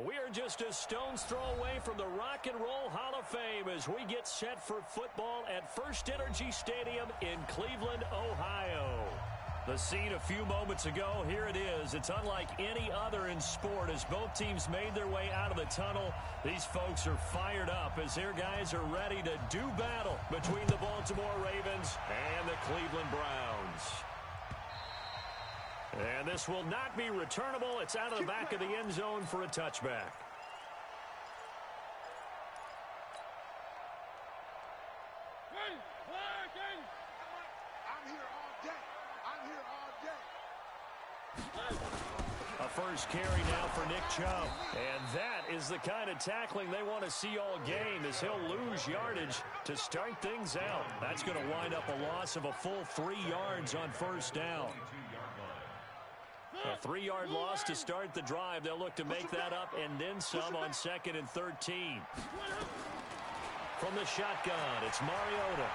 We are just a stone's throw away from the Rock and Roll Hall of Fame as we get set for football at First Energy Stadium in Cleveland, Ohio. The scene a few moments ago, here it is. It's unlike any other in sport as both teams made their way out of the tunnel. These folks are fired up as their guys are ready to do battle between the Baltimore Ravens and the Cleveland Browns. And this will not be returnable. It's out of the back of the end zone for a touchback. A first carry now for Nick Chubb. And that is the kind of tackling they want to see all game as he'll lose yardage to start things out. That's going to wind up a loss of a full 3 yards on first down. A 3-yard loss to start the drive. They'll look to make that up and then some on 2nd and 13. From the shotgun, it's Mariota.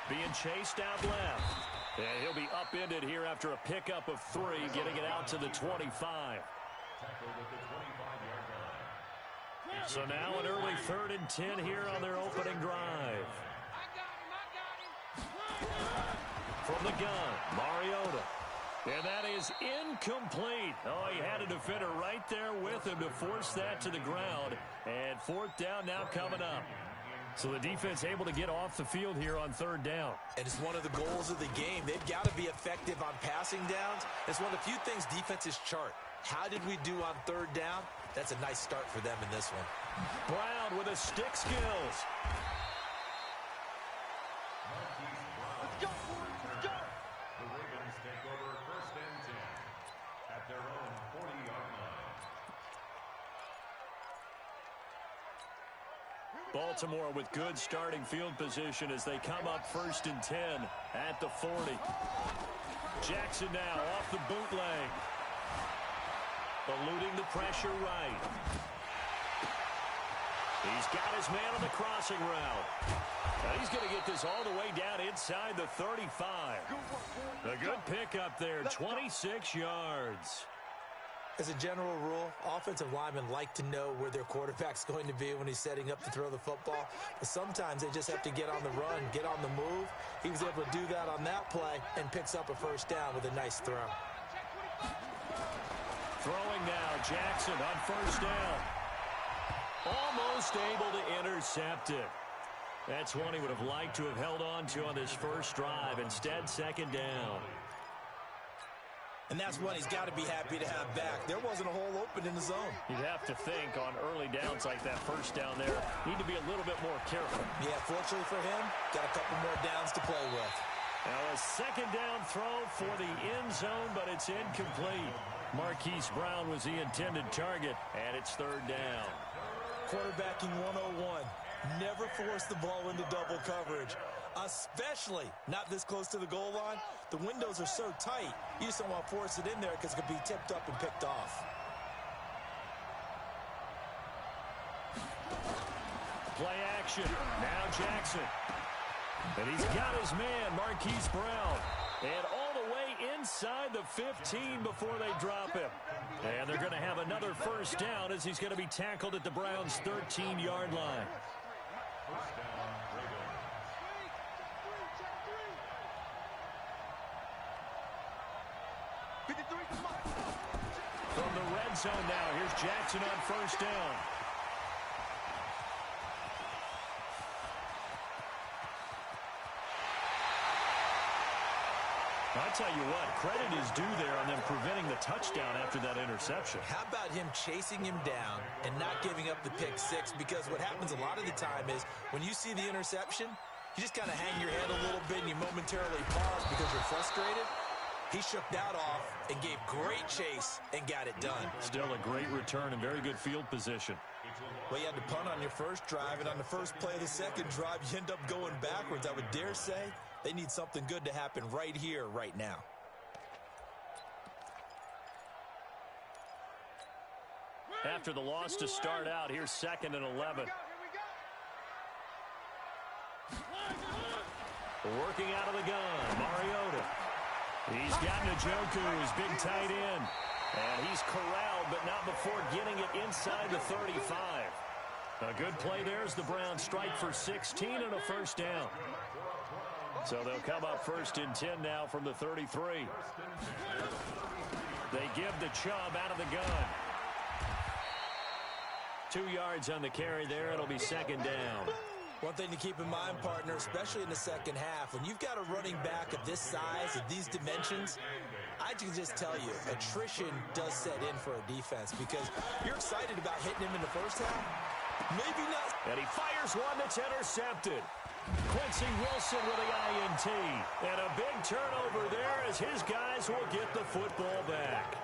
Being chased out left. And he'll be upended here after a pickup of 3, getting it out to the 25. So now an early 3rd and 10 here on their opening drive. From the gun, Mariota. And that is incomplete. Oh, he had a defender right there with him to force that to the ground. And 4th down now coming up. So the defense able to get off the field here on 3rd down. And it's one of the goals of the game. They've got to be effective on passing downs. It's one of the few things defenses chart. How did we do on 3rd down? That's a nice start for them in this one. Brown with his stick skills. Let's go. Let's go. The Ravens take over 1st and 10 at their own 40-yard line. Baltimore with good starting field position as they come up 1st and 10 at the 40. Jackson now off the bootleg. Eluding the pressure right. He's got his man on the crossing route. Now he's going to get this all the way down inside the 35. A good pickup there, 26 yards. As a general rule, offensive linemen like to know where their quarterback's going to be when he's setting up to throw the football. But sometimes they just have to get on the run, get on the move. He was able to do that on that play and picks up a 1st down with a nice throw. Throwing now, Jackson on 1st down. Almost able to intercept it. That's one he would have liked to have held on to on this first drive. Instead, 2nd down. And that's one he's got to be happy to have back. There wasn't a hole open in the zone. You'd have to think on early downs like that 1st down there, need to be a little bit more careful. Yeah, fortunately for him, got a couple more downs to play with. Now a 2nd down throw for the end zone, but it's incomplete. Marquise Brown was the intended target, and it's 3rd down. Quarterbacking 101. Never force the ball into double coverage, especially not this close to the goal line. The windows are so tight, you just don't want to force it in there because it could be tipped up and picked off. Play action. Now Jackson. And he's got his man, Marquise Brown. And all the way inside the 15 before they drop him. And they're going to have another 1st down as he's going to be tackled at the Browns' 13-yard line. From the red zone now, here's Jackson on 1st down. I'll tell you what, credit is due there on them preventing the touchdown after that interception. How about him chasing him down and not giving up the pick 6? Because what happens a lot of the time is when you see the interception, you just kind of hang your head a little bit and you momentarily pause because you're frustrated. He shook that off and gave great chase and got it done. Still a great return and very good field position. Well, you had to punt on your first drive, and on the first play of the second drive, you end up going backwards. I would dare say they need something good to happen right here, right now. After the loss to start out, here's 2nd and 11. Working out of the gun, Mariota. He's got Njoku, his big tight end. And He's corralled, but not before getting it inside the 35. A good play there as the Browns strike for 16 and a first down. So they'll come up 1st and 10 now from the 33. They give the Chubb out of the gun. 2 yards on the carry there. It'll be 2nd down. One thing to keep in mind, partner, especially in the second half, when you've got a running back of this size, of these dimensions, I can just tell you, attrition does set in for a defense because you're excited about hitting him in the first half. Maybe not. And he fires one that's intercepted. Quincy Wilson with the INT. And a big turnover there as his guys will get the football back.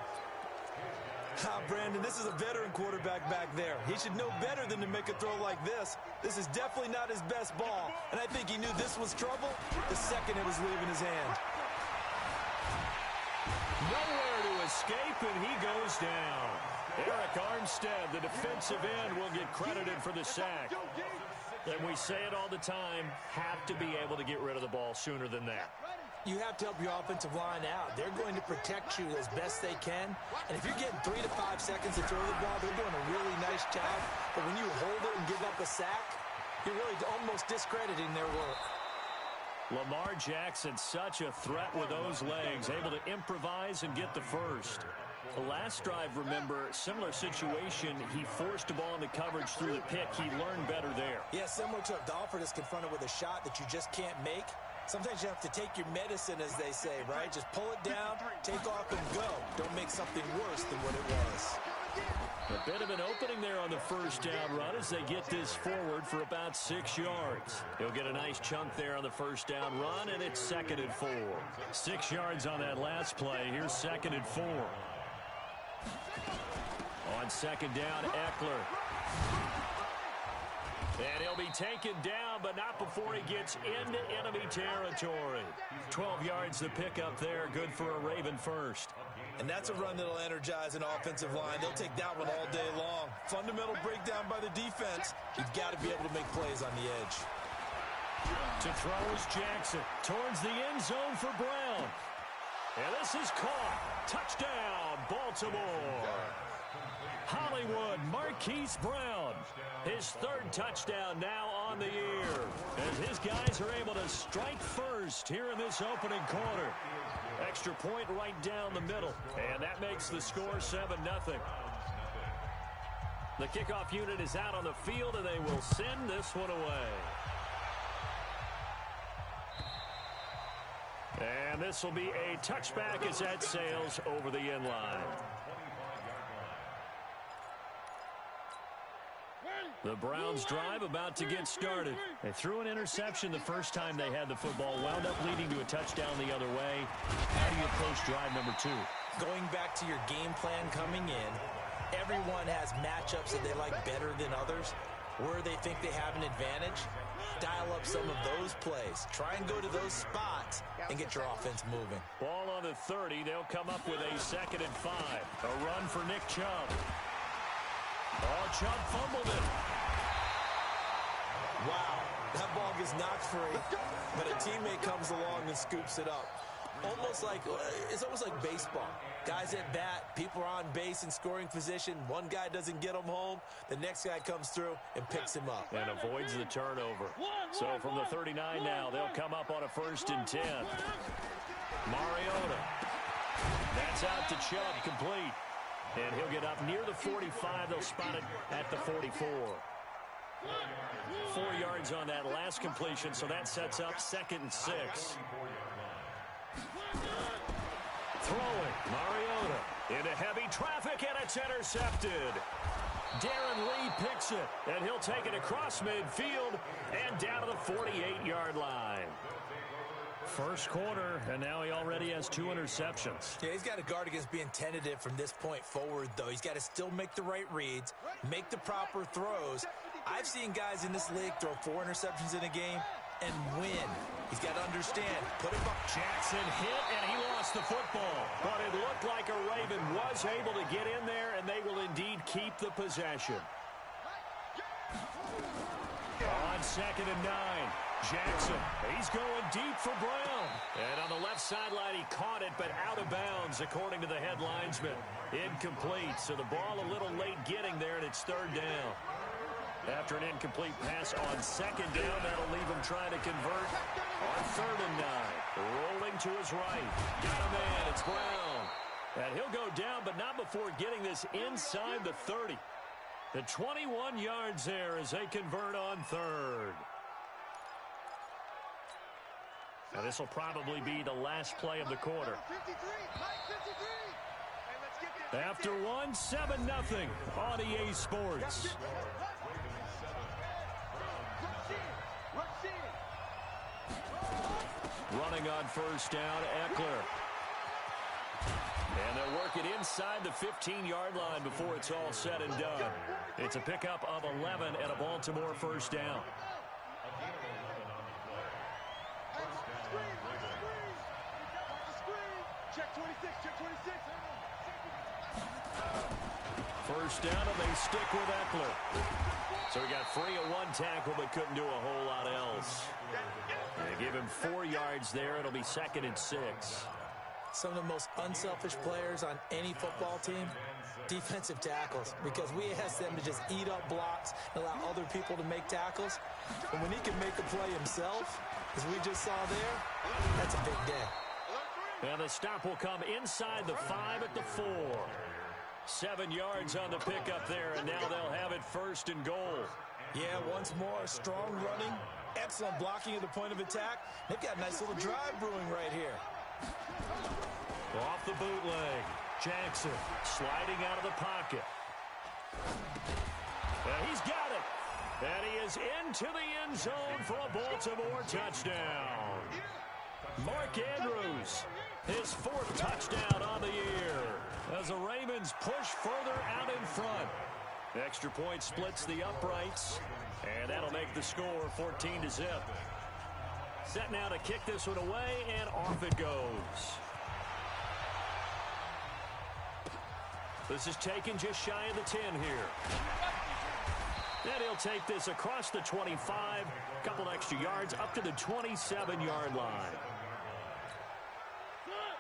Brandon, this is a veteran quarterback back there. He should know better than to make a throw like this. This is definitely not his best ball, and I think he knew this was trouble the second it was leaving his hand. Nowhere to escape, and he goes down. Eric Armstead, the defensive end, will get credited for the sack. And we say it all the time, have to be able to get rid of the ball sooner than that. You have to help your offensive line out. They're going to protect you as best they can. And if you're getting 3 to 5 seconds to throw the ball, they're doing a really nice job. But when you hold it and give up a sack, you're really almost discrediting their work. Lamar Jackson, such a threat with those legs, able to improvise and get the first. The last drive, remember, similar situation. He forced the ball into coverage through the pick. He learned better there. Yeah, similar to if Dolphins is confronted with a shot that you just can't make. Sometimes you have to take your medicine, as they say, right? Just pull it down, take off, and go. Don't make something worse than what it was. A bit of an opening there on the first down run as they get this forward for about 6 yards. He'll get a nice chunk there on the first down run, and it's 2nd and 4. 6 yards on that last play. Here's 2nd and 4. On 2nd down, Eckler. And he'll be taken down, but not before he gets into enemy territory. 12 yards to pick up there. Good for a Raven first. And that's a run that'll energize an offensive line. They'll take that one all day long. Fundamental breakdown by the defense. You've got to be able to make plays on the edge. To throw is Jackson. Towards the end zone for Brown. And this is caught. Touchdown, Baltimore. Hollywood Marquise Brown. His 3rd touchdown now on the year. As his guys are able to strike first here in this opening quarter. Extra point right down the middle. And that makes the score 7-0. The kickoff unit is out on the field, and they will send this one away. And this will be a touchback as that sails over the end line. The Browns drive about to get started. They threw an interception the first time they had the football, wound up leading to a touchdown the other way. How do you approach drive number 2? Going back to your game plan coming in, everyone has matchups that they like better than others. Where they think they have an advantage, dial up some of those plays. Try and go to those spots and get your offense moving. Ball on the 30. They'll come up with a 2nd and 5. A run for Nick Chubb. Oh, Chubb fumbled it. Wow, that ball gets knocked free, but a teammate comes along and scoops it up. It's almost like baseball. Guys at bat, people are on base in scoring position. One guy doesn't get him home. The next guy comes through and picks him up. And avoids the turnover. So from the 39 now, they'll come up on a 1st and 10. Mariota. That's out to Chubb, complete. And he'll get up near the 45. They'll spot it at the 44. 4 yards on that last completion, so that sets up 2nd and 6. Throwing, Mariota into heavy traffic, and it's intercepted. Darren Lee picks it, and he'll take it across midfield and down to the 48-yard line. First quarter, and now he already has 2 interceptions. Yeah, he's got to guard against being tentative from this point forward, though. He's got to still make the right reads, make the proper throws. I've seen guys in this league throw 4 interceptions in a game and win. He's got to understand. Put it up. Jackson hit, and he lost the football. But it looked like a Raven was able to get in there, and they will indeed keep the possession. On 2nd and 9. Jackson, he's going deep for Brown. And on the left sideline, he caught it, but out of bounds, according to the head linesman. Incomplete, so the ball a little late getting there, and it's third down. After an incomplete pass on second down, that'll leave him trying to convert on 3rd and 9. Rolling to his right. Got a man. It's Brown. And he'll go down, but not before getting this inside the 30. The 21 yards there as they convert on 3rd. Now this will probably be the last play of the quarter. After one, 7-0 on EA Sports. Running on first down, Eckler. And they'll work it inside the 15-yard line before it's all said and done. It's a pickup of 11 and a Baltimore first down. Check 26, check 26. First down, and they stick with Eckler. So he got free of one tackle, but couldn't do a whole lot else. They give him 4 yards there. It'll be 2nd and 6. Some of the most unselfish players on any football team, defensive tackles, because we ask them to just eat up blocks and allow other people to make tackles. And when he can make a play himself, as we just saw there, that's a big day. And the stop will come inside the 5 at the 4. 7 yards on the pickup there, and now they'll have it 1st and goal. Yeah, once more, strong running, excellent blocking at the point of attack. They've got a nice little drive brewing right here. Off the bootleg, Jackson sliding out of the pocket. And he's got it. And he is into the end zone for a Baltimore touchdown. Mark Andrews, his 4th touchdown on the year, as the Ravens push further out in front. Extra point splits the uprights, and that'll make the score 14-0. Set now to kick this one away, and off it goes. This is taken just shy of the 10 here. And he'll take this across the 25, couple extra yards up to the 27-yard line.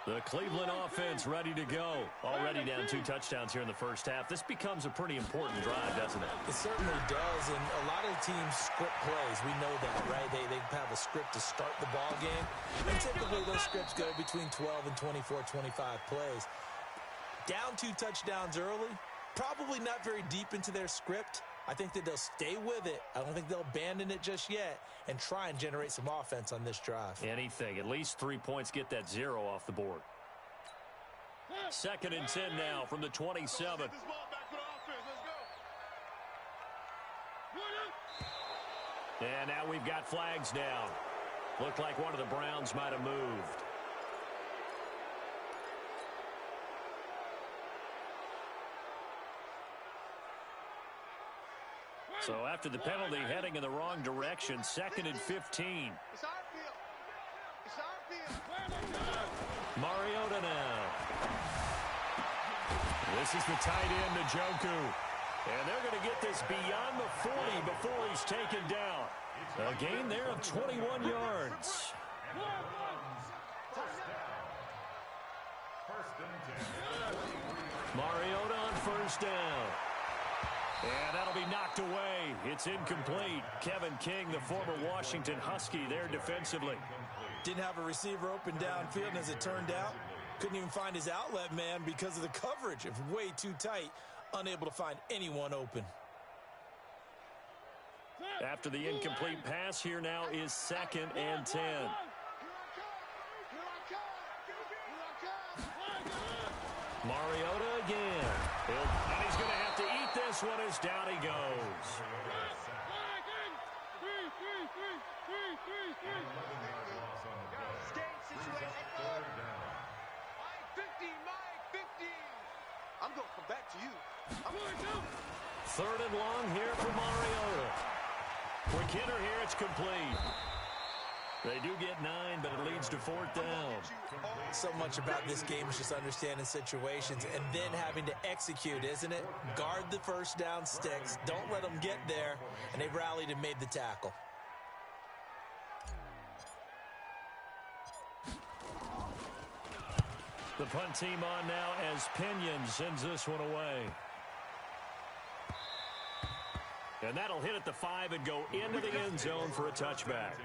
The Cleveland offense ready to go. Already down 2 touchdowns here in the first half. This becomes a pretty important drive, doesn't it? It certainly does, and a lot of teams script plays. We know that, right? They have a script to start the ball game, and typically those scripts go between 12 and 24, 25 plays. Down 2 touchdowns early, probably not very deep into their script. I think that they'll stay with it. I don't think they'll abandon it just yet and try and generate some offense on this drive. Anything. At least 3 points, get that 0 off the board. 2nd and 10 now from the 27. And now we've got flags down. Looked like one of the Browns might have moved. So after the penalty, heading in the wrong direction, 2nd and 15. Mariota now. This is the tight end, Njoku. And they're going to get this beyond the 40 before he's taken down. A gain there of 21 yards. Mariota on first down. And that'll be knocked away. It's incomplete. Kevin King, the former Washington Husky, there defensively. Didn't have a receiver open downfield, and as it turned out, couldn't even find his outlet man because of the coverage. It was way too tight, unable to find anyone open. After the incomplete pass, here now is 2nd and 10. Mariota again. And he's going to have to eat this one as down he goes. I'm going to come back to you. 3rd and long here for Mariota. Quick hitter here, it's complete. They do get 9, but it leads to 4th down. So much about this game is just understanding situations and then having to execute, isn't it? Guard the first down sticks. Don't let them get there. And they rallied and made the tackle. The punt team on now as Pinion sends this one away. And that'll hit at the 5 and go into the end zone for a touchback.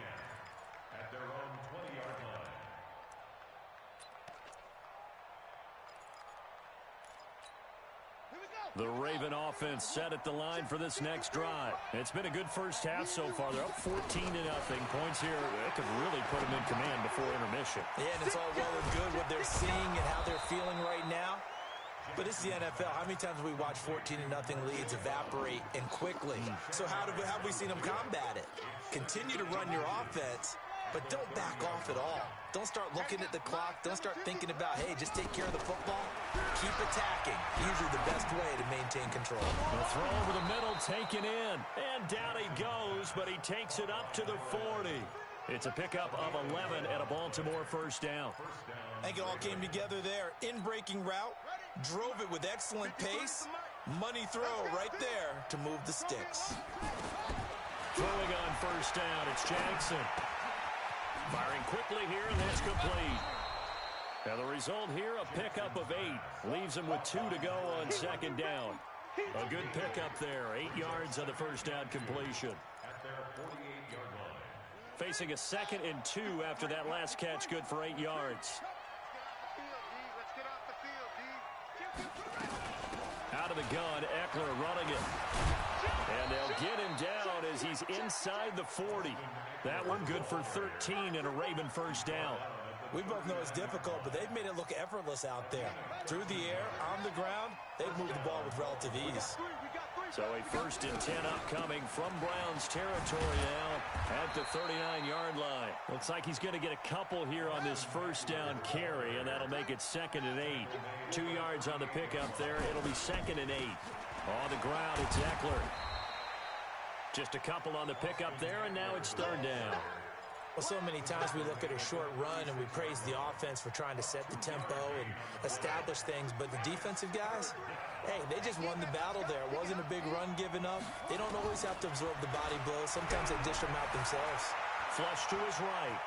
At their own 20-yard line. The Raven offense set at the line for this next drive. It's been a good first half so far. They're up 14-0. Points here, that could really put them in command before intermission. Yeah, and it's all well and good what they're seeing and how they're feeling right now. But it's the NFL. How many times have we watched 14-0 leads evaporate and quickly? So how have we seen them combat it? Continue to run your offense, but don't back off at all. Don't start looking at the clock. Don't start thinking about, hey, just take care of the football. Keep attacking. Usually the best way to maintain control. The throw over the middle, taken in. And down he goes, but he takes it up to the 40. It's a pickup of 11 at a Baltimore first down. I think it all came together there. In-breaking route, drove it with excellent pace. Money throw right there to move the sticks. Throwing on first down, it's Jackson. Firing quickly here, and that's complete. Now the result here, a pickup of 8. Leaves him with 2 to go on second down. A good pickup there. 8 yards on the first down completion. At their 48-yard line. Facing a 2nd and 2 after that last catch, good for 8 yards. Out of the gun, Eckler running it. And they'll get him down as he's inside the 40. That one good for 13 and a Raven first down. We both know it's difficult, but they've made it look effortless out there. Through the air, on the ground, they've moved the ball with relative ease. So a 1st and 10 upcoming from Browns territory now at the 39-yard line. Looks like he's going to get a couple here on this first down carry, and that'll make it 2nd and 8. 2 yards on the pickup there. It'll be 2nd and 8. On the ground, it's Eckler. Just a couple on the pickup there, and now it's 3rd down. Well, so many times we look at a short run and we praise the offense for trying to set the tempo and establish things, but the defensive guys, hey, they just won the battle there. It wasn't a big run given up. They don't always have to absorb the body blows. Sometimes they dish them out themselves. Flush to his right.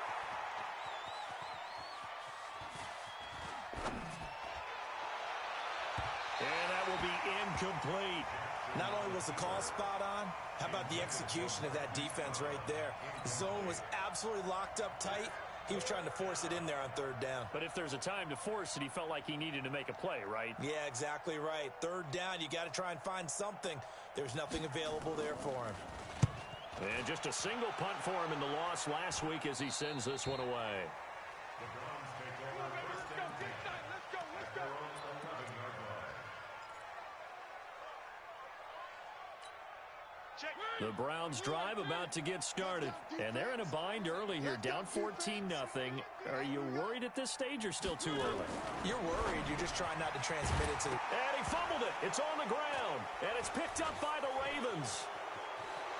And that will be incomplete. Not only was the call spot on, how about the execution of that defense right there? The zone was absolutely locked up tight. He was trying to force it in there on 3rd down. But if there's a time to force it, he felt like he needed to make a play, right? Yeah, exactly right. 3rd down, you got to try and find something. There's nothing available there for him. And just a single punt for him in the loss last week as he sends this one away. The Browns take over 1st and 10. At their own 11-yard line. The Browns drive about to get started, and they're in a bind early here, down 14-0. Are you worried at this stage or still too early? You're worried. You're just trying not to transmit it to the... And he fumbled it. It's on the ground, and it's picked up by the Ravens.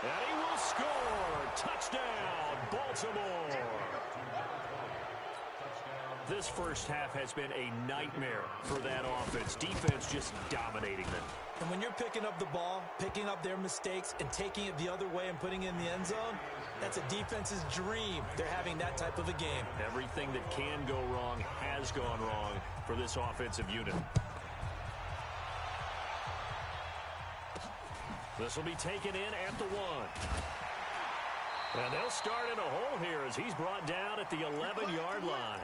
And he will score. Touchdown, Baltimore. This first half has been a nightmare for that offense. Defense just dominating them. And when you're picking up the ball, picking up their mistakes, and taking it the other way and putting it in the end zone, that's a defense's dream. They're having that type of a game. Everything that can go wrong has gone wrong for this offensive unit. This will be taken in at the 1. And they'll start in a hole here as he's brought down at the 11-yard line.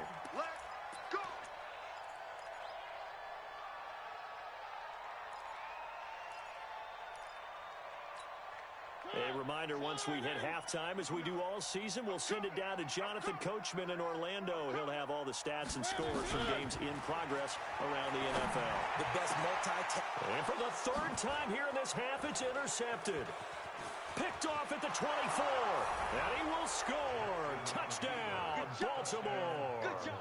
A reminder, once we hit halftime, as we do all season, we'll send it down to Jonathan Coachman in Orlando. He'll have all the stats and scores from games in progress around the NFL. The best And for the 3rd time here in this half, it's intercepted. Picked off at the 24. And he will score. Touchdown, Baltimore. Good job.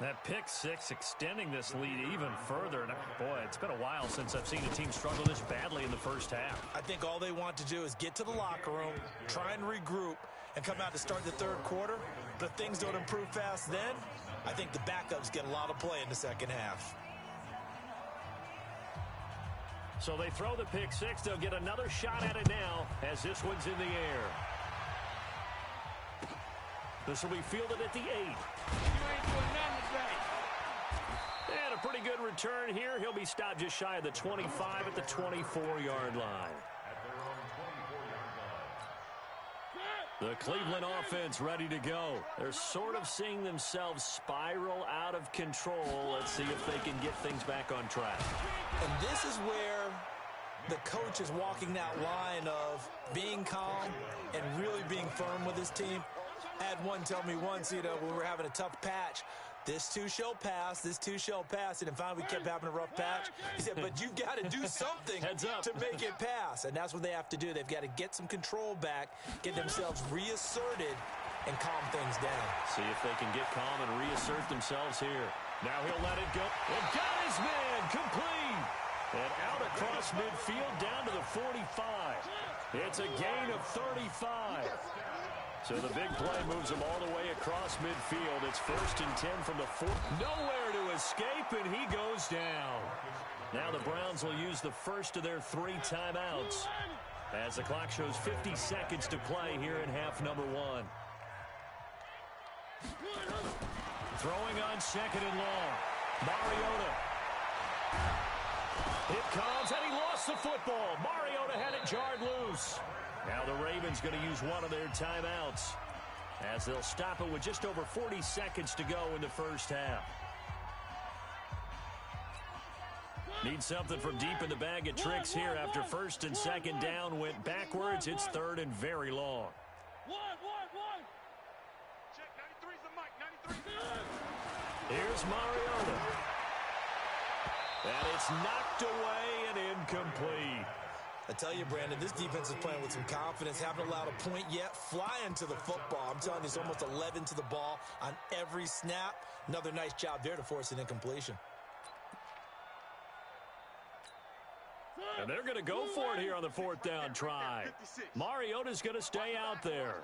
That pick 6 extending this lead even further. And boy, it's been a while since I've seen a team struggle this badly in the first half. I think all they want to do is get to the locker room, try and regroup, and come out to start the 3rd quarter. But if things don't improve fast then, I think the backups get a lot of play in the second half. So they throw the pick 6. They'll get another shot at it now as this one's in the air. This will be fielded at the 8. You ain't doing nothing today. And a pretty good return here. He'll be stopped just shy of the 25 at the 24-yard line. At their own 24-yard line. The Cleveland offense ready to go. They're sort of seeing themselves spiral out of control. Let's see if they can get things back on track. And this is where the coach is walking that line of being calm and really being firm with his team. I had one tell me once, when we were having a tough patch, this too shall pass, this too shall pass. And finally we kept having a rough patch. He said, but you've got to do something to make it pass. And that's what they have to do. They've got to get some control back, get themselves reasserted, and calm things down. See if they can get calm and reassert themselves here. Now he'll let it go. And got his man complete. And out across midfield down to the 45. It's a gain of 35. So the big play moves him all the way across midfield. It's 1st and 10 from the 4. Nowhere to escape, and he goes down. Now the Browns will use the first of their 3 timeouts as the clock shows 50 seconds to play here in half number 1. Throwing on 2nd and long. Mariota. It comes, and he lost the football. Mariota had it jarred loose. Now the Ravens going to use one of their timeouts as they'll stop it with just over 40 seconds to go in the first half. Need something from deep in the bag of tricks here after 1st and 2nd down went backwards. It's 3rd and very long. Check, 93's the mic, 93. Here's Mariota. And it's knocked away and incomplete. I tell you, Brandon, this defense is playing with some confidence. Haven't allowed a point yet. Flying to the football. I'm telling you, it's almost 11 to the ball on every snap. Another nice job there to force an incompletion. And they're going to go for it here on the 4th down try. Mariota's going to stay out there.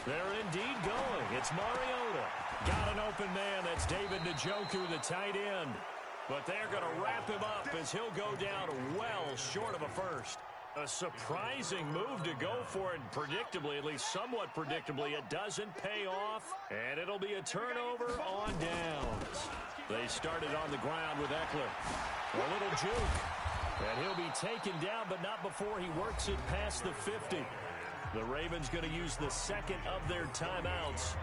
They're indeed going. It's Mariota. Got an open man. That's David Njoku, the tight end. But they're going to wrap him up as he'll go down well short of a first. A surprising move to go for it, predictably, at least somewhat predictably. It doesn't pay off, and it'll be a turnover on downs. They started on the ground with Eckler. A little juke, and he'll be taken down, but not before he works it past the 50. The Ravens going to use the 2nd of their timeouts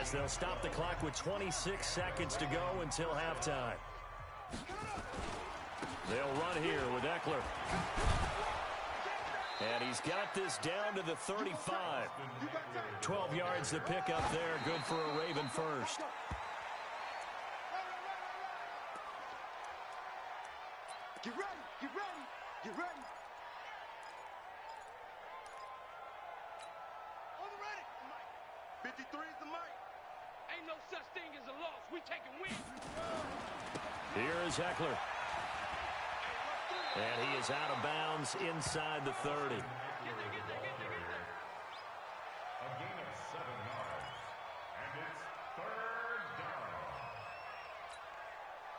as they'll stop the clock with 26 seconds to go until halftime. They'll run here with Eckler. And he's got this down to the 35. 12 yards to pick up there. Good for a Raven first. Get ready, get ready, get ready. On the ready. 53 is the mic. Ain't no such thing as a loss. We taking wins. Here is Eckler. And he is out of bounds inside the 30. A gain of 7 yards. And it's 3rd down.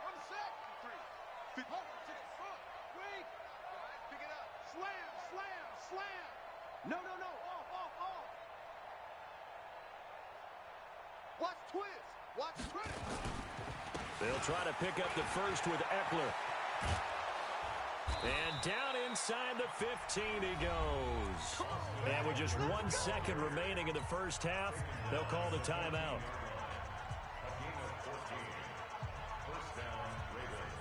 On the sack. 3. Wait. Pick it up. Slam, slam, slam. No. Off. Watch twist. Watch twist. They'll try to pick up the first with Eckler. And down inside the 15 he goes. And with just 1 second remaining in the first half, they'll call the timeout. A gain of 14. 1st down, Ravens.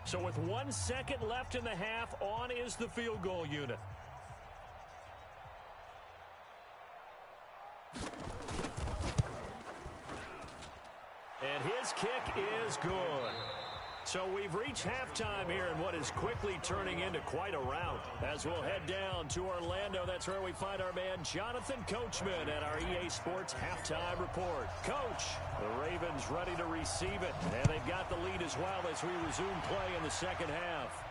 So with 1 second left in the half, on is the field goal unit. And his kick is good. So we've reached halftime here in what is quickly turning into quite a rout. As we'll head down to Orlando, that's where we find our man Jonathan Coachman at our EA Sports Halftime Report. Coach, the Ravens ready to receive it, and they've got the lead as well as we resume play in the second half.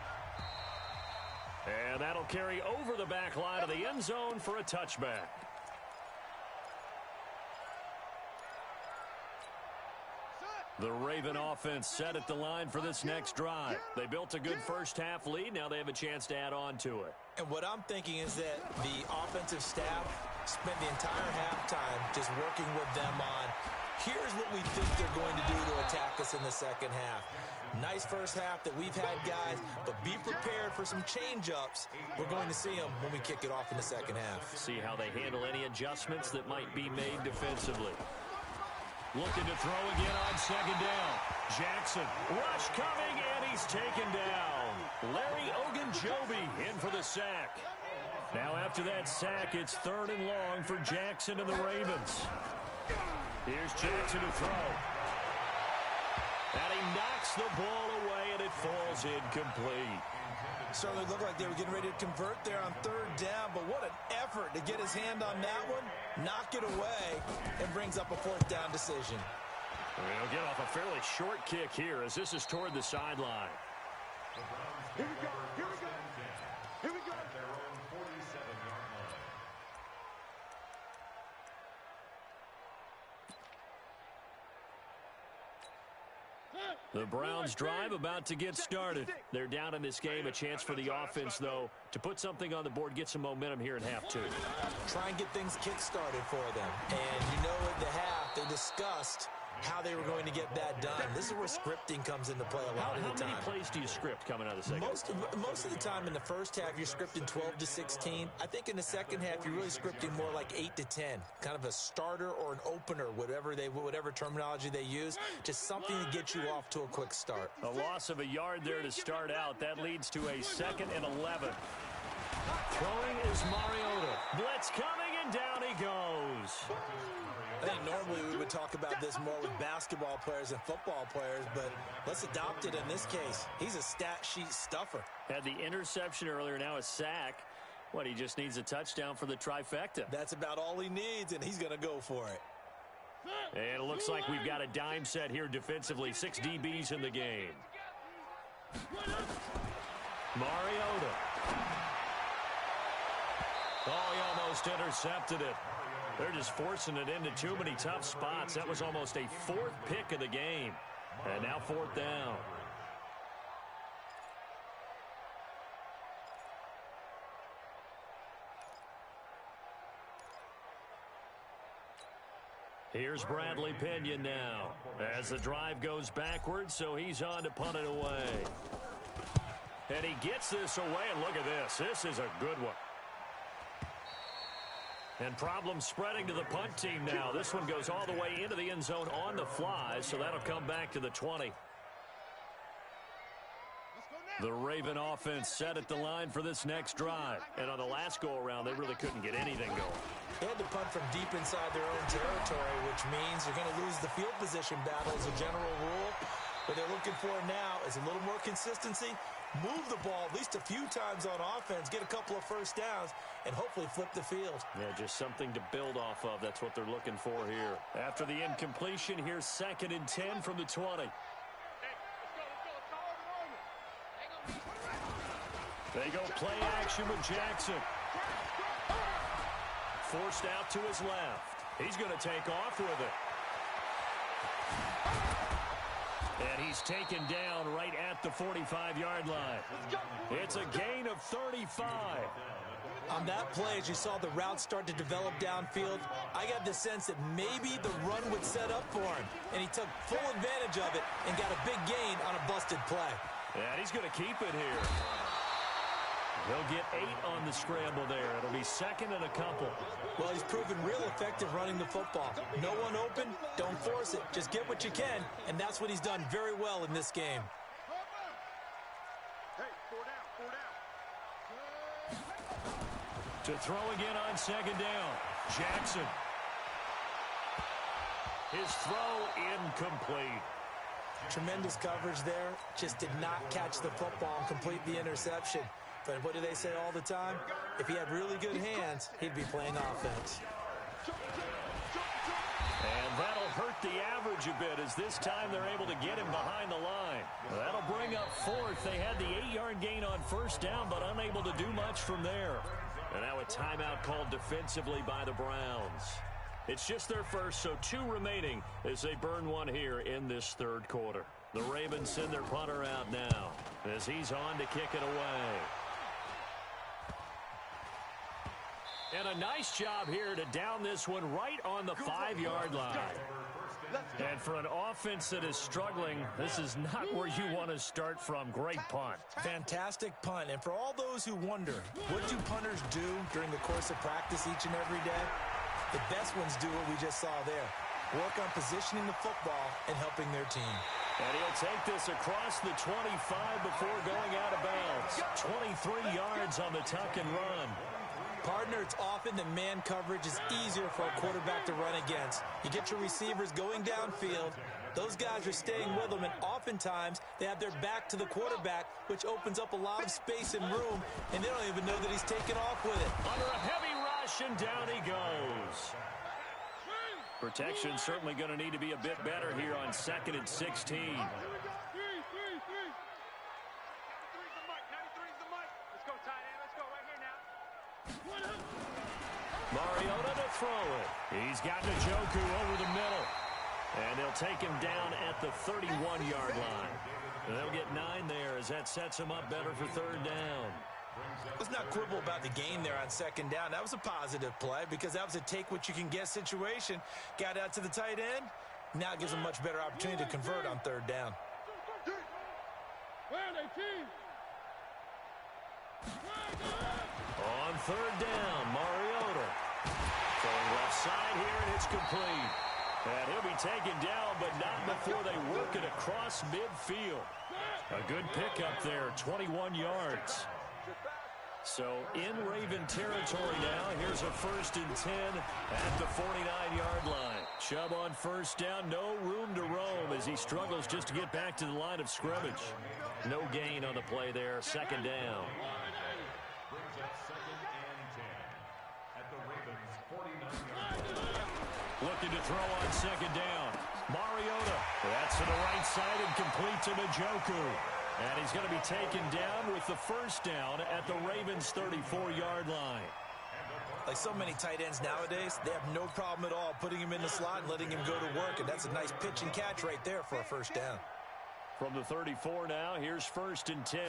And that'll carry over the back line of the end zone for a touchback. The Raven offense set at the line for this next drive. They built a good first-half lead. Now they have a chance to add on to it. And what I'm thinking is that the offensive staff spent the entire halftime just working with them on, here's what we think they're going to do to attack us in the second half. Nice first half that we've had, guys, but be prepared for some change-ups. We're going to see them when we kick it off in the second half. See how they handle any adjustments that might be made defensively. Looking to throw again on second down. Jackson, rush coming, and he's taken down. Larry Ogunjobi in for the sack. Now after that sack, it's 3rd and long for Jackson and the Ravens. Here's Jackson to throw. And he knocks the ball away, and it falls incomplete. Certainly looked like they were getting ready to convert there on 3rd down, but what an effort to get his hand on that one, knock it away, and brings up a 4th down decision. We'll get off a fairly short kick here as this is toward the sideline. Here we go. Here we go. Here we go. At their own 47-yard line. The Browns drive about to get started. They're down in this game. A chance for the offense, though, to put something on the board, get some momentum here in half 2. Try and get things kick-started for them. And you know at the half, they discussed how they were going to get that done. This is where scripting comes into play a lot of the time. How many plays do you script coming out of the second? Most of the time in the first half, you're scripting 12 to 16. I think in the second half, you're really scripting more like 8 to 10. Kind of a starter or an opener, whatever terminology they use. Just something to get you off to a quick start. A loss of a yard there to start out. That leads to a 2nd and 11. Throwing is Mariota. Blitz coming, and down he goes. I think normally we would talk about this more with basketball players and football players, but let's adopt it in this case. He's a stat sheet stuffer. Had the interception earlier, now a sack. What, he just needs a touchdown for the trifecta. That's about all he needs, and he's going to go for it. And it looks like we've got a dime set here defensively. 6 DBs in the game. Mariota. Oh, he almost intercepted it. They're just forcing it into too many tough spots. That was almost a 4th pick of the game. And now 4th down. Here's Bradley Pinion now as the drive goes backwards, so he's on to punt it away. And he gets this away, and look at this. This is a good one. And problems spreading to the punt team now. This one goes all the way into the end zone on the fly, so that'll come back to the 20. The Raven offense set at the line for this next drive. And on the last go-around, they really couldn't get anything going. They had to punt from deep inside their own territory, which means you're going to lose the field position battle as a general rule. What they're looking for now is a little more consistency. Move the ball at least a few times on offense, get a couple of first downs, and hopefully flip the field. Yeah, just something to build off of. That's what they're looking for here. After the incompletion, here's 2nd and 10 from the 20. They go play action with Jackson. Forced out to his left. He's going to take off with it. And he's taken down right at the 45-yard line. It's a gain of 35. On that play, as you saw the route start to develop downfield, I got the sense that maybe the run would set up for him. And he took full advantage of it and got a big gain on a busted play. And he's going to keep it here. He'll get 8 on the scramble there. It'll be 2nd and a couple. Well, he's proven real effective running the football. No one open, don't force it. Just get what you can, and that's what he's done very well in this game. Hey, 4 down. To throw again on 2nd down. Jackson. His throw incomplete. Tremendous coverage there. Just did not catch the football and complete the interception. But what do they say all the time? If he had really good hands, he'd be playing offense. And that'll hurt the average a bit as this time they're able to get him behind the line. That'll bring up 4th. They had the 8-yard gain on 1st down, but unable to do much from there. And now a timeout called defensively by the Browns. It's just their first, so 2 remaining as they burn one here in this third quarter. The Ravens send their punter out now as he's on to kick it away. And a nice job here to down this one right on the 5-yard line. And for an offense that is struggling, this is not where you want to start from. Great punt. Fantastic punt. And for all those who wonder, what do punters do during the course of practice each and every day? The best ones do what we just saw there. Work on positioning the football and helping their team. And he'll take this across the 25 before going out of bounds. 23 yards on the tuck and run. Partner, it's often that man coverage is easier for a quarterback to run against. You get your receivers going downfield. Those guys are staying with them, and oftentimes they have their back to the quarterback, which opens up a lot of space and room, and they don't even know that he's taken off with it. Under a heavy rush, and down he goes. Protection certainly going to need to be a bit better here on 2nd and 16. Mariota to throw it. He's got Njoku over the middle. And they'll take him down at the 31-yard line. And they'll get 9 there as that sets him up better for 3rd down. Let's not quibble about the gain there on 2nd down. That was a positive play because that was a take-what-you-can-get situation. Got out to the tight end. Now it gives him a much better opportunity to convert on 3rd down. On 3rd down, Mariota. Throwing left side here, and it's complete. And he'll be taken down, but not before they work it across midfield. A good pickup there, 21 yards. So in Raven territory now, here's a 1st and 10 at the 49-yard line. Chubb on 1st down, no room to roam as he struggles just to get back to the line of scrimmage. No gain on the play there, 2nd down. Brings up 2nd and 10 at the Ravens' 49-yard line. Looking to throw on 2nd down. Mariota. That's to the right side and complete to Njoku. And he's going to be taken down with the 1st down at the Ravens' 34-yard line. Like so many tight ends nowadays, they have no problem at all putting him in the slot and letting him go to work. And that's a nice pitch and catch right there for a 1st down. From the 34 now, here's 1st and 10.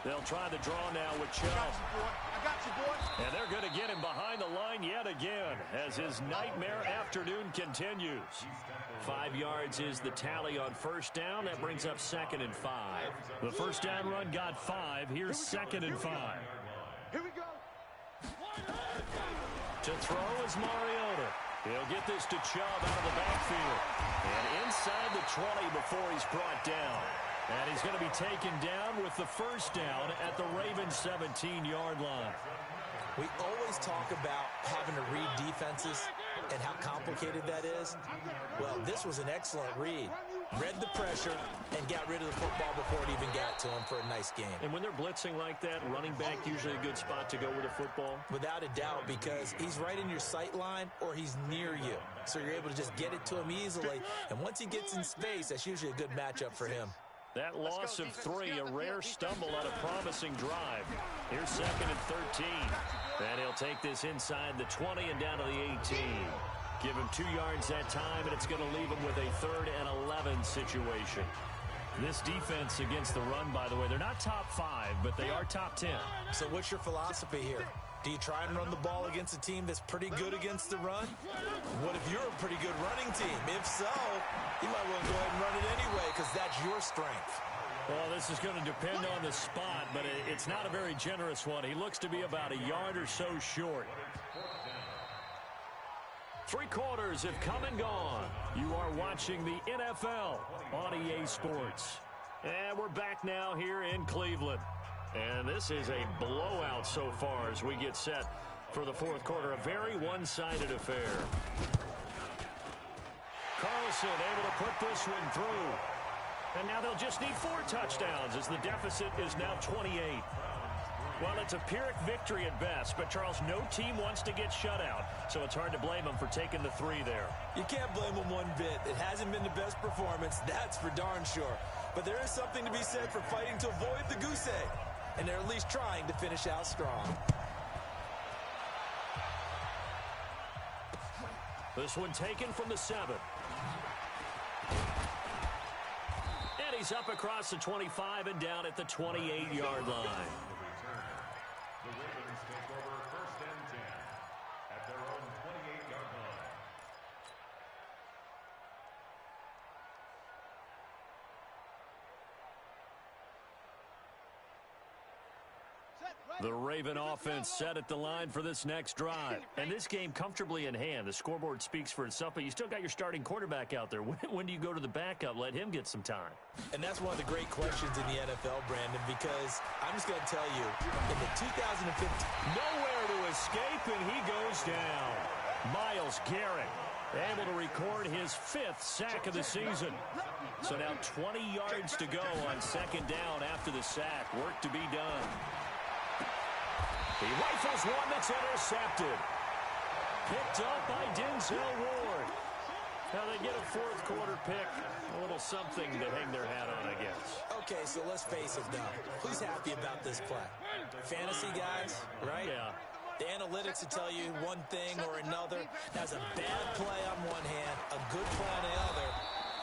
They'll try the draw now with Chubb. I got you, boy. And they're going to get him behind the line yet again as his nightmare afternoon continues. 5 yards is the tally on 1st down. That brings up 2nd and 5. The 1st down run got 5. Here's 2nd and 5. Here we go. To throw is Mariota. He'll get this to Chubb out of the backfield. And inside the 20 before he's brought down. And he's going to be taken down with the 1st down at the Ravens' 17-yard line. We always talk about having to read defenses and how complicated that is. Well, this was an excellent read. Read the pressure and got rid of the football before it even got to him for a nice game. And when they're blitzing like that, running back usually a good spot to go with the football? Without a doubt, because he's right in your sight line or he's near you. So you're able to just get it to him easily. And once he gets in space, that's usually a good matchup for him. That loss of 3, a rare stumble on a promising drive. Here's 2nd and 13. And he'll take this inside the 20 and down to the 18. Give him 2 yards that time, and it's going to leave him with a 3rd and 11 situation. This defense against the run, by the way, they're not top 5, but they are top 10. So what's your philosophy here? Do you try and run the ball against a team that's pretty good against the run? What if you're a pretty good running team? If so, you might well go ahead and run it anyway because that's your strength. Well, this is going to depend on the spot, but it's not a very generous one. He looks to be about a yard or so short. 3 quarters have come and gone. You are watching the NFL on EA Sports. And we're back now here in Cleveland. And this is a blowout so far as we get set for the 4th quarter. A very one-sided affair. Carlson able to put this one through. And now they'll just need 4 touchdowns as the deficit is now 28. Well, it's a Pyrrhic victory at best, but Charles, no team wants to get shut out, so it's hard to blame them for taking the 3 there. You can't blame them one bit. It hasn't been the best performance, that's for darn sure. But there is something to be said for fighting to avoid the goose egg, and they're at least trying to finish out strong. This one taken from the 7. And he's up across the 25 and down at the 28-yard line. The Ravens take over 1st and 10 at their own 28-yard line. The Raven offense set at the line for this next drive. And this game comfortably in hand. The scoreboard speaks for itself, but you still got your starting quarterback out there. When do you go to the backup? Let him get some time. And that's one of the great questions in the NFL, Brandon, because I'm just going to tell you, in the 2015... Nowhere to escape, and he goes down. Myles Garrett able to record his 5th sack of the season. So now 20 yards to go on 2nd down after the sack. Work to be done. He rifles one that's intercepted. Picked up by Denzel Ward. Now they get a 4th quarter pick. A little something to hang their hat on, I guess. Okay, so let's face it now. Who's happy about this play? Fantasy guys, right? Yeah. The analytics will tell you one thing or another. That's a bad play on one hand, a good play on the other,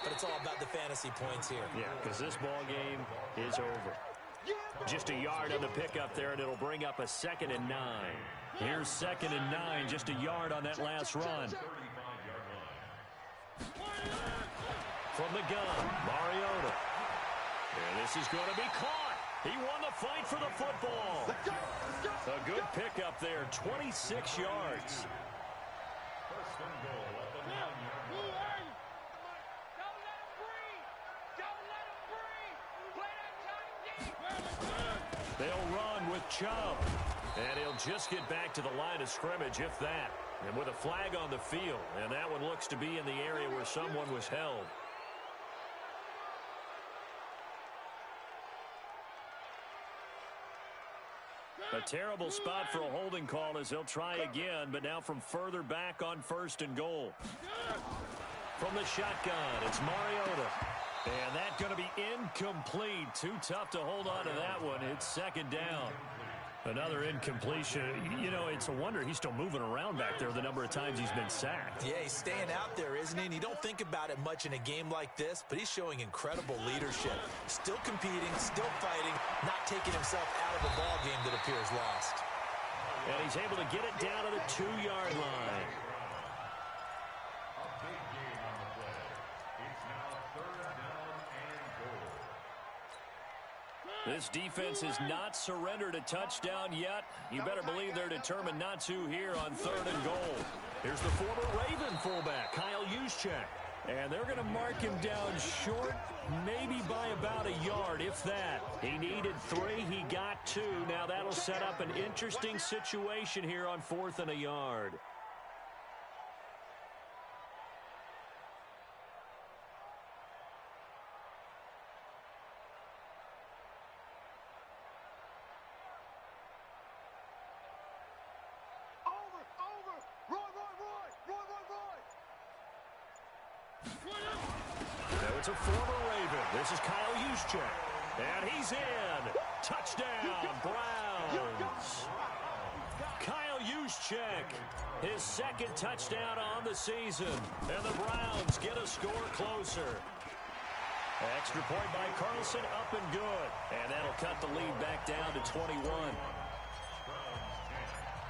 but it's all about the fantasy points here. Yeah, because this ball game is over. Just a yard on the pickup there, and it'll bring up a 2nd and 9. Here's 2nd and 9, just a yard on that last run. From the gun, Mariota. And this is going to be caught. He won the fight for the football. A good pickup there, 26 yards. 1st and goal at the 9-yard line. They'll run with Chubb. And he'll just get back to the line of scrimmage, if that. And with a flag on the field. And that one looks to be in the area where someone was held. A terrible spot for a holding call as they'll try again, but now from further back on 1st and goal. From the shotgun, it's Mariota. And that's going to be incomplete. Too tough to hold on to that one. It's 2nd down. Another incompletion. You know, it's a wonder he's still moving around back there the number of times he's been sacked. Yeah, he's staying out there, isn't he? And you don't think about it much in a game like this, but he's showing incredible leadership. Still competing, still fighting, not taking himself out of a ball game that appears lost. And he's able to get it down to the 2-yard line. A big game on the play. It's now 3rd down and goal. This defense has not surrendered a touchdown yet. You better believe they're determined not to here on 3rd and goal. Here's the former Raven fullback, Kyle Juszczyk. And they're going to mark him down short, maybe by about a yard, if that. He needed 3, he got 2. Now that'll set up an interesting situation here on 4th and a yard. It's a former Raven. This is Kyle Juszczyk. And he's in. Touchdown, Browns. Kyle Juszczyk, his 2nd touchdown on the season. And the Browns get a score closer. Extra point by Carlson, up and good. And that'll cut the lead back down to 21.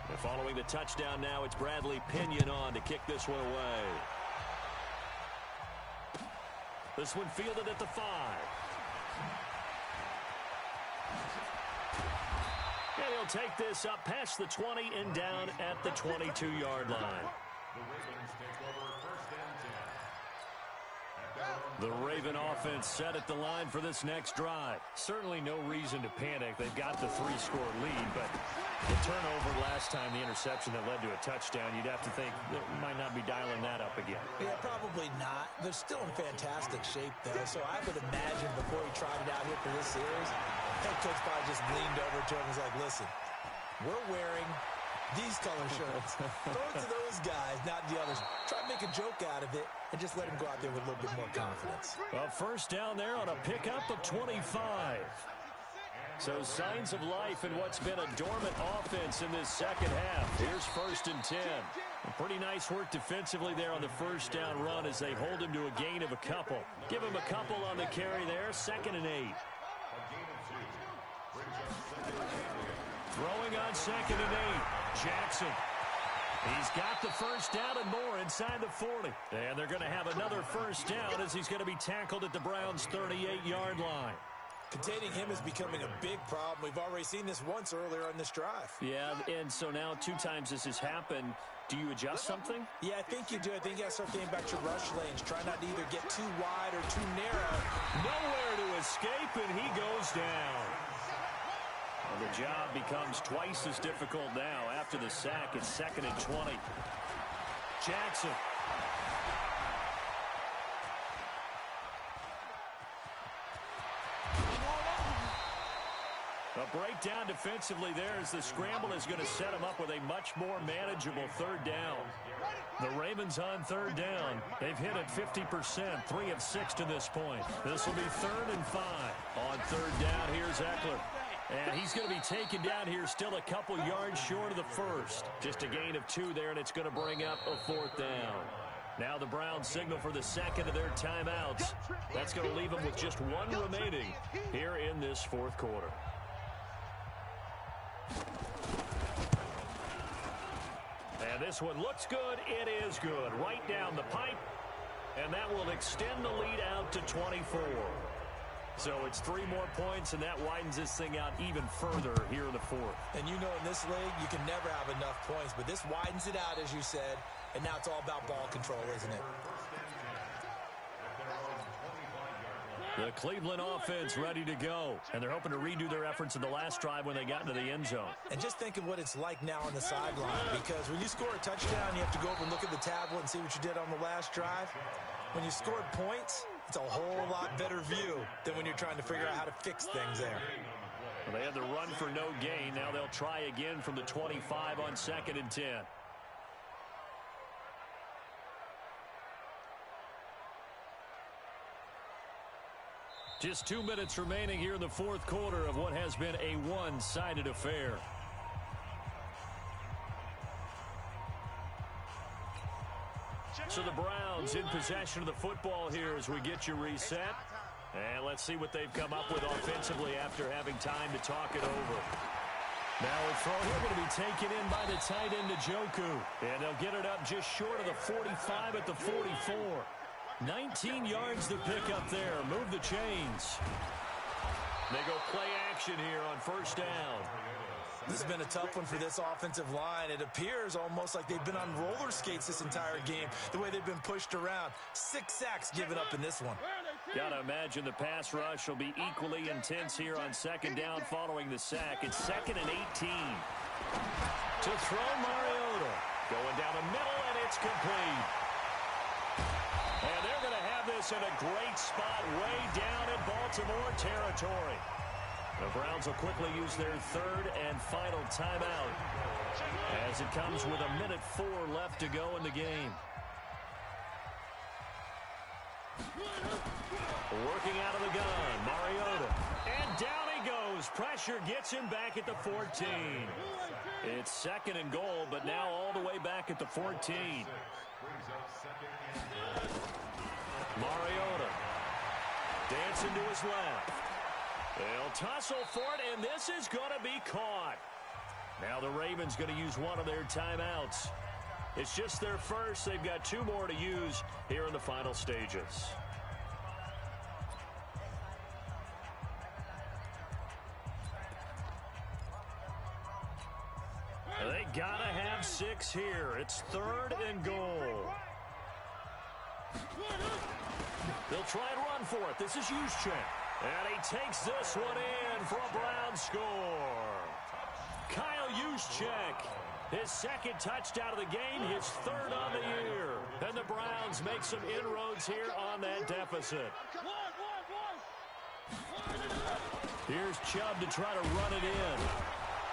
And following the touchdown now, it's Bradley Pinion on to kick this one away. This one fielded at the 5. And he'll take this up past the 20 and down at the 22-yard line. The Ravens take over 1st and 10. The Raven offense set at the line for this next drive. Certainly no reason to panic. They've got the 3-score lead, but the turnover last time, the interception that led to a touchdown, you'd have to think they might not be dialing that up again. Yeah, probably not. They're still in fantastic shape, though, so I would imagine before he tried it out here for this series, head coach probably just leaned over to him and was like, listen, we're wearing these color shirts. Throw it to those guys, not the others. Try to make a joke out of it and just let him go out there with a little bit more confidence. A 1st down there on a pickup of 25. So signs of life in what's been a dormant offense in this second half. Here's 1st and 10. Pretty nice work defensively there on the first down run as they hold him to a gain of a couple. Give him a couple on the carry there. 2nd and 8. Throwing on 2nd and 8. Jackson. He's got the first down and more inside the 40. And they're going to have another first down as he's going to be tackled at the Browns' 38-yard line. Containing him is becoming a big problem. We've already seen this once earlier on this drive. Yeah, and so now 2 times this has happened. Do you adjust something? Yeah, I think you do. I think you got to start getting back to rush lanes. Try not to either get too wide or too narrow. Nowhere to escape, and he goes down. Well, the job becomes twice as difficult now. After the sack, it's 2nd and 20. Jackson. A breakdown defensively there as the scramble is going to set him up with a much more manageable 3rd down. The Ravens on 3rd down. They've hit it 50%, 3 of 6 to this point. This will be 3rd and 5. On 3rd down, here's Eckler. And he's going to be taken down here still a couple yards short of the first. Just a gain of 2 there, and it's going to bring up a 4th down. Now the Browns signal for the second of their timeouts. That's going to leave them with just 1 remaining here in this 4th quarter. And this one looks good. It is good. Right down the pipe. And that will extend the lead out to 24. So it's 3 more points, and that widens this thing out even further here in the 4th. And you know in this league, you can never have enough points. But this widens it out, as you said. And now it's all about ball control, isn't it? The Cleveland offense ready to go. And they're hoping to redo their efforts in the last drive when they got into the end zone. And just think of what it's like now on the sideline. Because when you score a touchdown, you have to go over and look at the tablet and see what you did on the last drive. When you scored points, it's a whole lot better view than when you're trying to figure out how to fix things there. Well, they had the run for no gain. Now they'll try again from the 25 on 2nd and 10. Just 2 minutes remaining here in the 4th quarter of what has been a one-sided affair. So the Browns in possession of the football here as we get you reset. And let's see what they've come up with offensively after having time to talk it over. Now a throw here going to be taken in by the tight end Njoku. And they'll get it up just short of the 45 at the 44. 19 yards to pick up there. Move the chains. They go play action here on 1st down. This has been a tough one for this offensive line. It appears almost like they've been on roller skates this entire game, the way they've been pushed around. 6 sacks given up in this one. Gotta imagine the pass rush will be equally intense here on 2nd down following the sack. It's 2nd and 18. To throw Mariota. Going down the middle, and it's complete. And they're going to have this in a great spot way down in Baltimore territory. The Browns will quickly use their 3rd and final timeout as it comes with 1:04 left to go in the game. Working out of the gun, Mariota. And down he goes. Pressure gets him back at the 14. It's 2nd and goal, but now all the way back at the 14. Mariota dancing to his left. They'll tussle for it, and this is going to be caught. Now the Ravens going to use one of their timeouts. It's just their first. They've got 2 more to use here in the final stages. They got to have 6 here. It's 3rd and goal. They'll try and run for it. This is Juszczyk. And he takes this one in for a Browns score. Kyle Juszczyk, his 2nd touchdown of the game, his 3rd on the year. And the Browns make some inroads here on that deficit. Here's Chubb to try to run it in.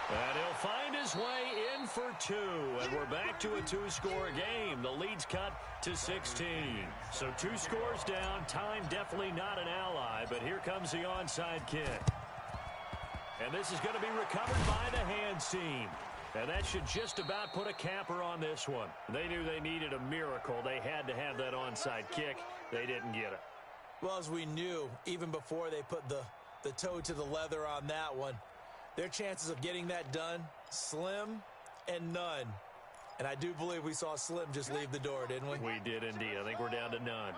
And he'll find his way in for 2. And we're back to a 2-score game. The lead's cut to 16. So 2 scores down. Time definitely not an ally. But here comes the onside kick. And this is going to be recovered by the hands team. And that should just about put a capper on this one. They knew they needed a miracle. They had to have that onside kick. They didn't get it. Well, as we knew, even before they put the toe to the leather on that one, their chances of getting that done, slim and none. And I do believe we saw Slim just leave the door, didn't we? We did indeed. I think we're down to none.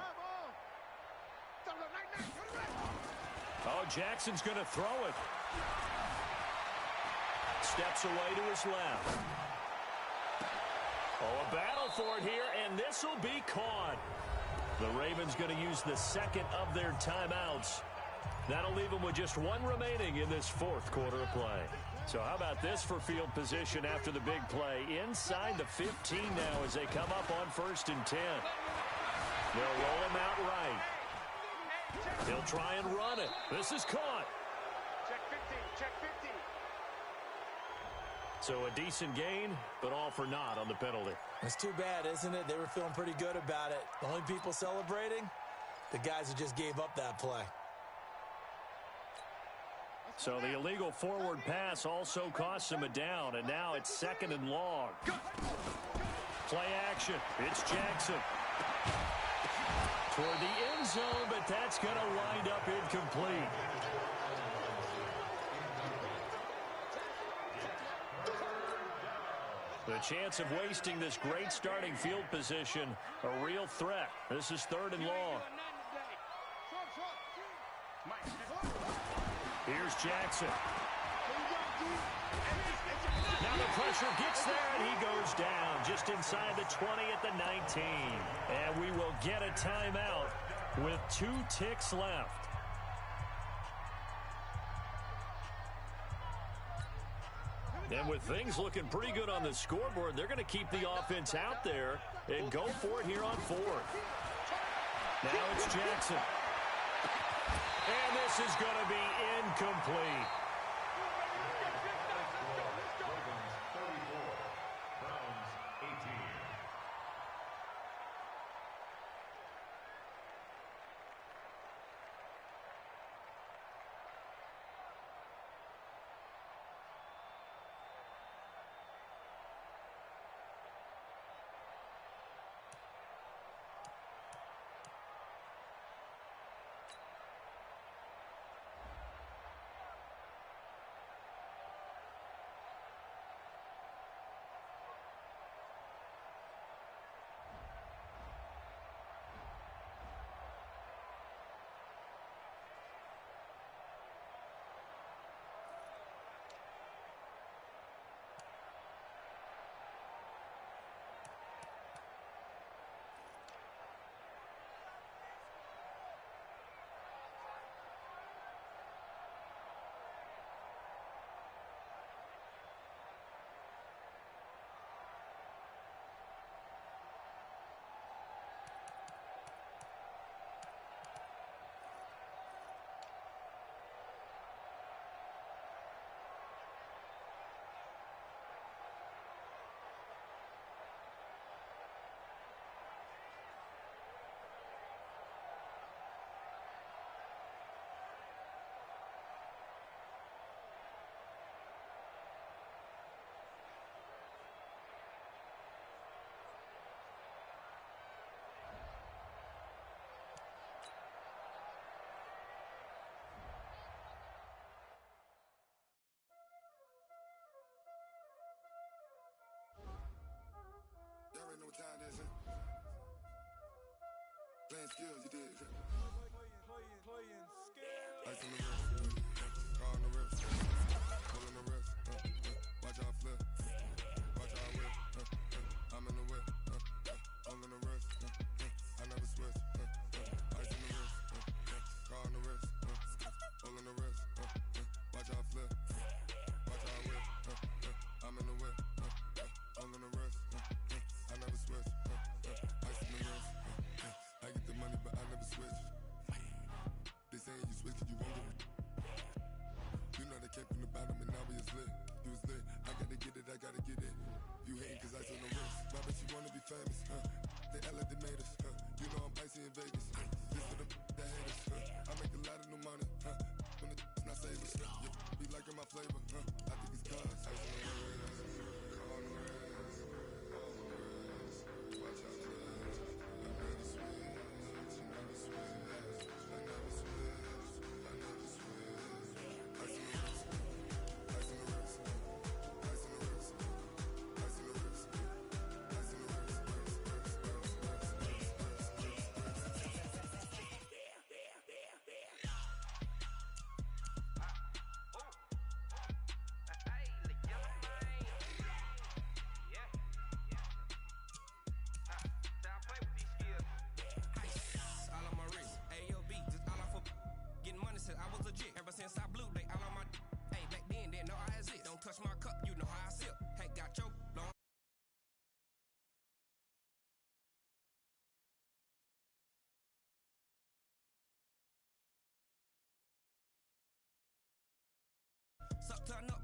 Oh, Jackson's going to throw it. Steps away to his left. Oh, a battle for it here, and this will be caught. The Ravens going to use the second of their timeouts. That'll leave them with just one remaining in this fourth quarter of play. So how about this for field position after the big play? Inside the 15 now as they come up on 1st and 10. They'll roll him out right. He'll try and run it. This is caught. Check 15, check 15. So a decent gain, but all for naught on the penalty. It's too bad, isn't it? They were feeling pretty good about it. The only people celebrating, the guys who just gave up that play. So the illegal forward pass also costs him a down, and now it's 2nd and long. Play action. It's Jackson. Toward the end zone, but that's going to wind up incomplete. The chance of wasting this great starting field position, a real threat. This is 3rd and long. Here's Jackson. Now the pressure gets there, and he goes down just inside the 20 at the 19. And we will get a timeout with 2 ticks left. And with things looking pretty good on the scoreboard, they're going to keep the offense out there and go for it here on 4th. Now it's Jackson. And this is going to be incomplete. Know what time it is, huh? Playing skills, you did. Playing skills. Ice on the wrist, car on the wrist, pull on the wrist, watch out flip, watch out whip, I'm in the whip, all on the wrist, I never switch, ice on the wrist, car on the wrist, pull on the wrist, watch out flip, watch out whip, I'm in the whip, all on the wrist, I never switch, ice in the wrist, I get the money but I never switch. They saying you switch and you won't get it. You know they came from the bottom and now we is lit. You was lit, I gotta get it, I gotta get it. You hating cause ice on the wrist. Why bet you wanna be famous, They act like they made us, You know I'm icy in Vegas, This for the that hate us, I make a lot of new money, When the not save us, Be liking my Turn up